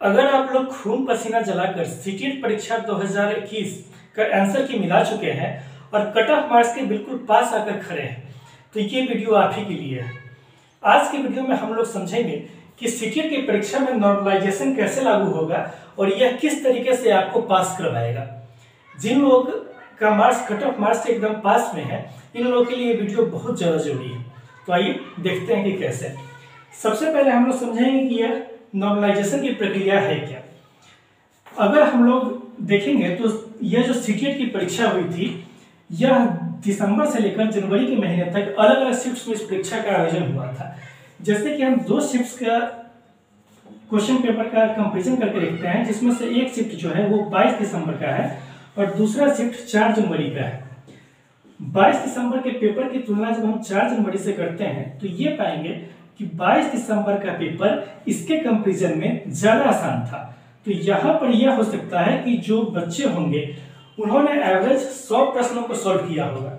अगर आप लोग खून पसीना जलाकर सीटेट परीक्षा 2021 का आंसर की मिला चुके हैं और कट ऑफ मार्क्स के बिल्कुल पास आकर खड़े हैं तो ये वीडियो आप ही के लिए है। आज के वीडियो में हम लोग समझेंगे कि सीटेट की परीक्षा में नॉर्मलाइजेशन कैसे लागू होगा और यह किस तरीके से आपको पास करवाएगा। जिन लोग का मार्क्स कट ऑफ मार्क्स से एकदम पास में है, इन लोगों के लिए वीडियो बहुत ज़्यादा जरूरी है। तो आइए देखते हैं कि कैसे। सबसे पहले हम लोग समझेंगे कि यह नॉर्मलाइजेशन की प्रक्रिया है क्या। अगर हम लोग देखेंगे तो यह जो सीटेट की परीक्षा हुई थी, यह दिसंबर से लेकर जनवरी के महीने तक अलग अलग शिफ्ट्स में इस परीक्षा का आयोजन हुआ था। जैसे कि हम दो शिफ्ट्स का क्वेश्चन पेपर का कंपेरिजन करके देखते हैं, जिसमें से एक शिफ्ट जो है वो 22 दिसंबर का है और दूसरा शिफ्ट 4 जनवरी का है। 22 दिसंबर के पेपर की तुलना जब हम 4 जनवरी से करते हैं तो ये पाएंगे कि 22 दिसंबर का पेपर इसके कंपैरिजन में ज़्यादा आसान था। तो यहाँ पर यह हो सकता है कि जो बच्चे होंगे उन्होंने एवरेज 100 प्रश्नों को सॉल्व किया होगा।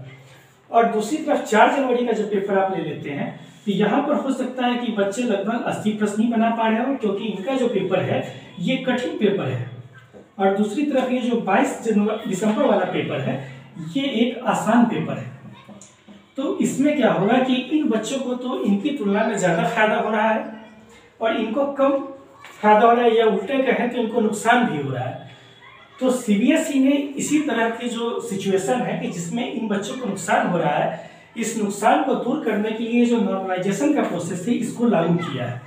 और दूसरी तरफ 4 जनवरी का जो पेपर आप ले लेते हैं तो यहाँ पर हो सकता है कि बच्चे लगभग 80 प्रश्न ही बना पा रहे हो, क्योंकि इनका जो पेपर है ये कठिन पेपर है। और दूसरी तरफ ये जो 22 दिसंबर वाला पेपर है ये एक आसान पेपर है। तो इसमें क्या होगा कि इन बच्चों को तो इनकी तुलना में ज़्यादा फायदा हो रहा है और इनको कम फायदा हो रहा है, या उल्टे कहें तो इनको नुकसान भी हो रहा है। तो सीबीएसई ने इसी तरह की जो सिचुएशन है कि जिसमें इन बच्चों को नुकसान हो रहा है, इस नुकसान को दूर करने के लिए जो नॉर्मलाइजेशन का प्रोसेस है इसको लागू किया है।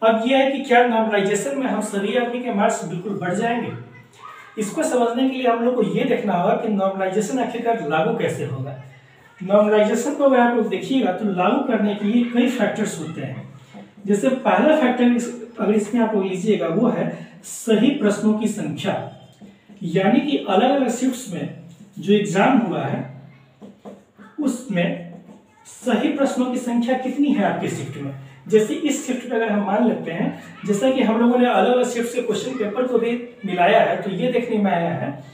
अब यह है कि क्या नॉर्मलाइजेशन में हम सभी आदमी के मार्क्स बिल्कुल बढ़ जाएंगे। इसको समझने के लिए हम लोग को ये देखना होगा कि नॉर्मलाइजेशन आखिरकार लागू कैसे होगा। नॉर्मलाइजेशन को अगर आप लोग देखिएगा तो लागू करने के लिए कई फैक्टर्स होते हैं। जैसे पहला फैक्टर अगर इसमें आप लोग लीजिएगा वो है सही प्रश्नों की संख्या, यानी कि अलग अलग शिफ्ट्स में जो एग्जाम हुआ है उसमें सही प्रश्नों की संख्या कितनी है आपके शिफ्ट में। जैसे इस शिफ्ट में अगर हम मान लेते हैं, जैसा कि हम लोगों ने अलग अलग शिफ्ट के क्वेश्चन पेपर को भी मिलाया है, तो ये देखने में आया है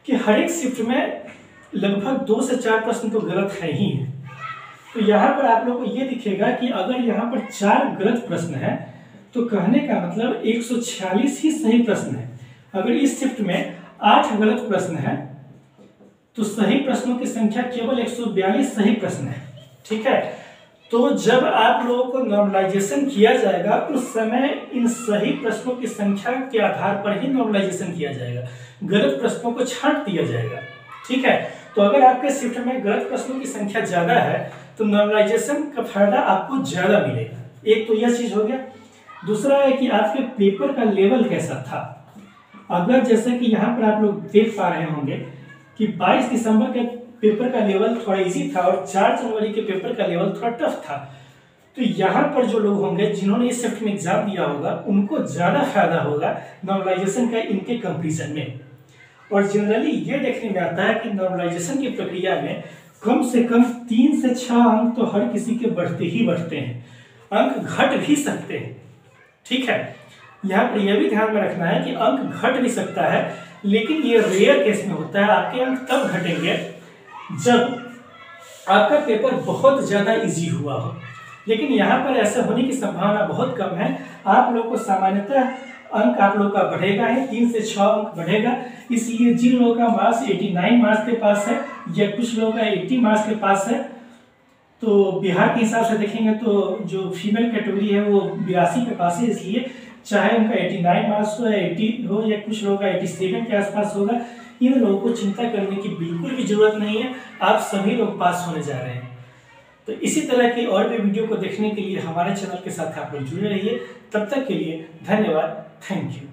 कि हर एक शिफ्ट में लगभग 2 से 4 प्रश्न तो गलत है ही है। तो यहाँ पर आप लोगों को ये दिखेगा कि अगर यहाँ पर 4 गलत प्रश्न है तो कहने का मतलब 146 ही सही प्रश्न है। अगर इस शिफ्ट में 8 गलत प्रश्न है तो सही प्रश्नों की संख्या केवल 142 सही प्रश्न है। ठीक है, तो जब आप लोगों को नॉर्मलाइजेशन किया जाएगा उस समय इन सही प्रश्नों की संख्या के आधार पर ही नॉर्मलाइजेशन किया जाएगा, गलत प्रश्नों को छांट दिया जाएगा। ठीक है, तो अगर आपके शिफ्ट में गलत प्रश्नों की संख्या ज्यादा है तो नॉर्मलाइजेशन का फायदा आपको ज्यादा मिलेगा। एक तो यह चीज हो गया। दूसरा है कि आपके पेपर का लेवल कैसा था। अगर जैसे कि यहाँ पर आप लोग देख पा रहे होंगे कि 22 दिसंबर के पेपर का लेवल थोड़ा इजी था और 4 जनवरी के पेपर का लेवल थोड़ा टफ था, तो यहाँ पर जो लोग होंगे जिन्होंने इस शिफ्ट में एग्जाम दिया होगा उनको ज्यादा फायदा होगा नॉर्मलाइजेशन का इनके कंपैरिजन में। और जनरली ये देखने में आता है कि नॉर्मलाइजेशन की प्रक्रिया में कम से कम 3 से 6 अंक तो हर किसी के बढ़ते ही बढ़ते हैं, अंक घट भी सकते हैं। ठीक है, यहाँ पर यह भी ध्यान में रखना है कि अंक घट भी सकता है, लेकिन ये रेयर केस में होता है। आपके अंक तब घटेंगे जब आपका पेपर बहुत ज्यादा इजी हुआ हो, लेकिन यहाँ पर ऐसा होने की संभावना बहुत कम है। आप लोगों को सामान्यतः अंक आप लोग का बढ़ेगा ही, 3 से 6 अंक बढ़ेगा। इसलिए जिन लोगों का मार्क्स 89 मार्क्स के पास है या कुछ लोगों का 80 मार्क्स के पास है, तो बिहार के हिसाब से देखेंगे तो जो फीमेल कैटेगरी है वो 82 के पास है, इसलिए चाहे उनका 89 मार्क्स हो या 80 हो या कुछ लोगों का 87 के आसपास होगा, इन लोगों को चिंता करने की बिल्कुल भी जरूरत नहीं है। आप सभी लोग पास होने जा रहे हैं। तो इसी तरह की और भी वीडियो को देखने के लिए हमारे चैनल के साथ आप लोग जुड़े रहिए। तब तक के लिए धन्यवाद। Thank you.